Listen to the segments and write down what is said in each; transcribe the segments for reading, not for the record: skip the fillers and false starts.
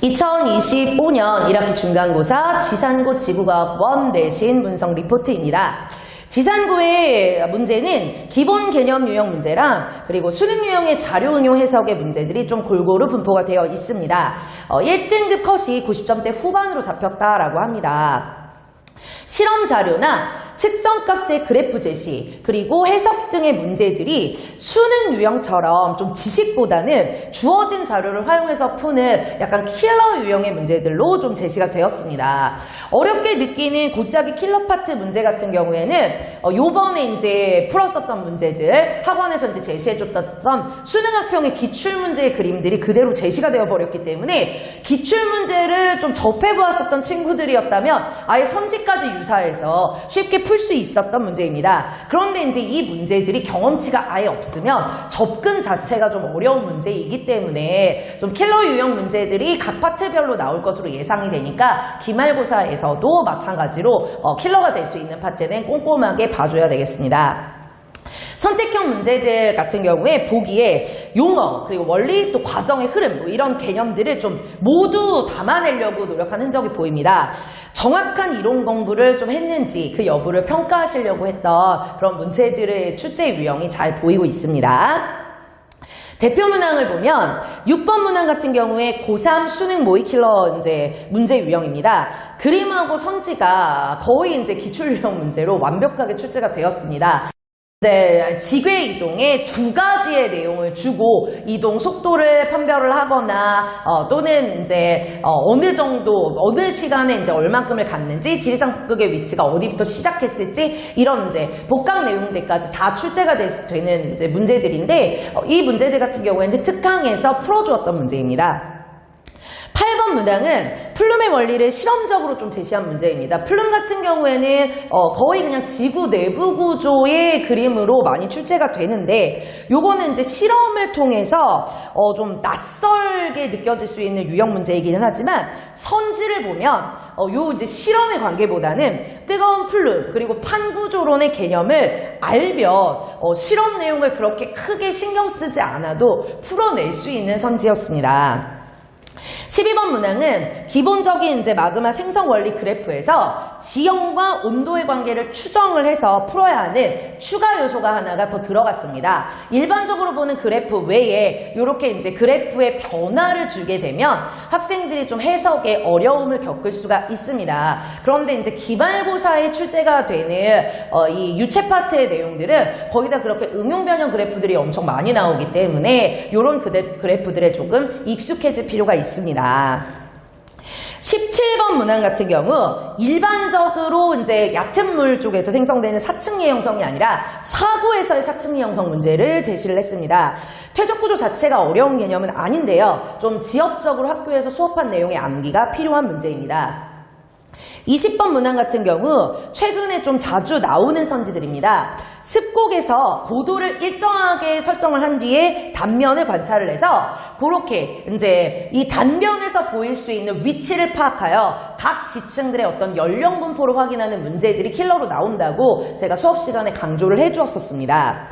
2025년 1학기 중간고사 지산고 지구과학원 내신 분석 리포트입니다. 지산고의 문제는 기본 개념 유형 문제랑 그리고 수능 유형의 자료 응용 해석의 문제들이 좀 골고루 분포가 되어 있습니다. 1등급 컷이 90점대 후반으로 잡혔다라고 합니다. 실험 자료나 측정값의 그래프 제시, 그리고 해석 등의 문제들이 수능 유형처럼 좀 지식보다는 주어진 자료를 활용해서 푸는 약간 킬러 유형의 문제들로 좀 제시가 되었습니다. 어렵게 느끼는 고지자기 킬러 파트 문제 같은 경우에는 요번에 이제 풀었었던 문제들, 학원에서 이제 제시해줬던 수능 학평의 기출문제의 그림들이 그대로 제시가 되어버렸기 때문에 기출문제를 좀 접해보았었던 친구들이었다면 아예 선지까지 유사해서 쉽게 풀 수 있었던 문제입니다. 그런데 이제 이 문제들이 경험치가 아예 없으면 접근 자체가 좀 어려운 문제이기 때문에 좀 킬러 유형 문제들이 각 파트별로 나올 것으로 예상이 되니까 기말고사에서도 마찬가지로 킬러가 될 수 있는 파트는 꼼꼼하게 봐줘야 되겠습니다. 선택형 문제들 같은 경우에 보기에 용어, 그리고 원리, 또 과정의 흐름, 이런 개념들을 좀 모두 담아내려고 노력한 흔적이 보입니다. 정확한 이론 공부를 좀 했는지 그 여부를 평가하시려고 했던 그런 문제들의 출제 유형이 잘 보이고 있습니다. 대표 문항을 보면 6번 문항 같은 경우에 고3 수능 모의킬러 이제 문제 유형입니다. 그림하고 선지가 거의 이제 기출 유형 문제로 완벽하게 출제가 되었습니다. 이제 지괴 이동에 두 가지의 내용을 주고 이동 속도를 판별을 하거나 또는 이제 어느 정도 어느 시간에 이제 얼만큼을 갔는지 지리산 북극의 위치가 어디부터 시작했을지 이런 이제 복각 내용들까지 다 출제가 되는 이제 문제들인데 이 문제들 같은 경우에는 특강에서 풀어주었던 문제입니다. 8번 문항은 플룸의 원리를 실험적으로 좀 제시한 문제입니다. 플룸 같은 경우에는 거의 그냥 지구 내부 구조의 그림으로 많이 출제가 되는데 요거는 이제 실험을 통해서 좀 낯설게 느껴질 수 있는 유형 문제이기는 하지만 선지를 보면 요 이제 실험의 관계보다는 뜨거운 플룸 그리고 판구조론의 개념을 알면 실험 내용을 그렇게 크게 신경 쓰지 않아도 풀어낼 수 있는 선지였습니다. 12번 문항은 기본적인 이제 마그마 생성 원리 그래프에서 지형과 온도의 관계를 추정을 해서 풀어야 하는 추가 요소가 하나가 더 들어갔습니다. 일반적으로 보는 그래프 외에 이렇게 이제 그래프의 변화를 주게 되면 학생들이 좀 해석에 어려움을 겪을 수가 있습니다. 그런데 이제 기말고사에 출제가 되는 이 유체 파트의 내용들은 거의 다 그렇게 응용 변형 그래프들이 엄청 많이 나오기 때문에 이런 그래프들에 조금 익숙해질 필요가 있습니다. 17번 문항 같은 경우 일반적으로 이제 얕은 물 쪽에서 생성되는 사층리 형성이 아니라 사구에서의 사층리 형성 문제를 제시를 했습니다. 퇴적 구조 자체가 어려운 개념은 아닌데요. 좀 지역적으로 학교에서 수업한 내용의 암기가 필요한 문제입니다. 20번 문항 같은 경우 최근에 좀 자주 나오는 선지들입니다. 습곡에서 고도를 일정하게 설정을 한 뒤에 단면을 관찰을 해서 그렇게 이제 이 단면에서 보일 수 있는 위치를 파악하여 각 지층들의 어떤 연령 분포를 확인하는 문제들이 킬러로 나온다고 제가 수업 시간에 강조를 해주었었습니다.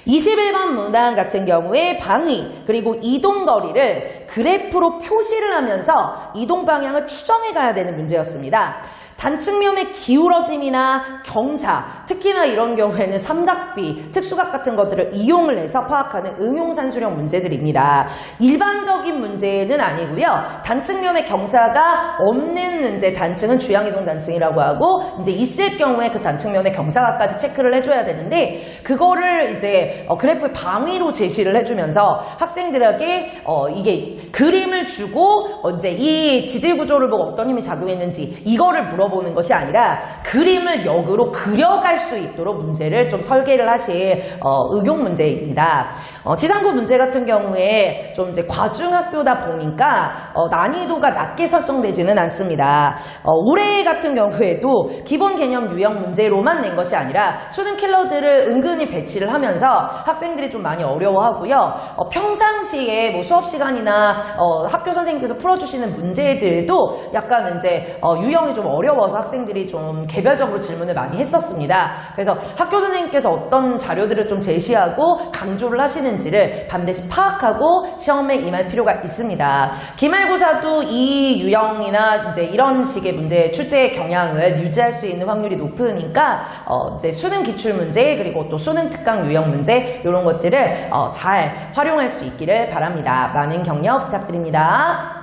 21번 문항 같은 경우에 방위 그리고 이동 거리를 그래프로 표시를 하면서 이동 방향을 추정해 가야 되는 문제였습니다. 단측면의 기울어짐이나 경사, 특히나 이런 경우에는 삼각비, 특수각 같은 것들을 이용을 해서 파악하는 응용산수령 문제들입니다. 일반적인 문제는 아니고요. 단측면의 경사가 없는 이제 단층은 주양이동 단층이라고 하고 이제 있을 경우에 그 단측면의 경사각까지 체크를 해줘야 되는데 그거를 이제 그래프의 방위로 제시를 해주면서 학생들에게 이게 그림을 주고 이제 이 지질 구조를 보고 어떤 힘이 작용했는지 이거를 물어보는 것이 아니라 그림을 역으로 그려갈 수 있도록 문제를 좀 설계를 하신 응용 문제입니다. 지상고 문제 같은 경우에 좀 이제 과중학교다 보니까 난이도가 낮게 설정되지는 않습니다. 올해 같은 경우에도 기본 개념 유형 문제로만 낸 것이 아니라 수능 킬러들을 은근히 배치를 하면서 학생들이 좀 많이 어려워하고요. 평상시에 뭐 수업 시간이나 학교 선생님께서 풀어주시는 문제들도 약간 이제 유형 유형이 좀 어려워서 학생들이 좀 개별적으로 질문을 많이 했었습니다. 그래서 학교 선생님께서 어떤 자료들을 좀 제시하고 강조를 하시는지를 반드시 파악하고 시험에 임할 필요가 있습니다. 기말고사도 이 유형이나 이제 이런 식의 문제 출제 경향을 유지할 수 있는 확률이 높으니까 이제 수능 기출 문제 그리고 또 수능 특강 유형 문제 이런 것들을 잘 활용할 수 있기를 바랍니다. 많은 격려 부탁드립니다.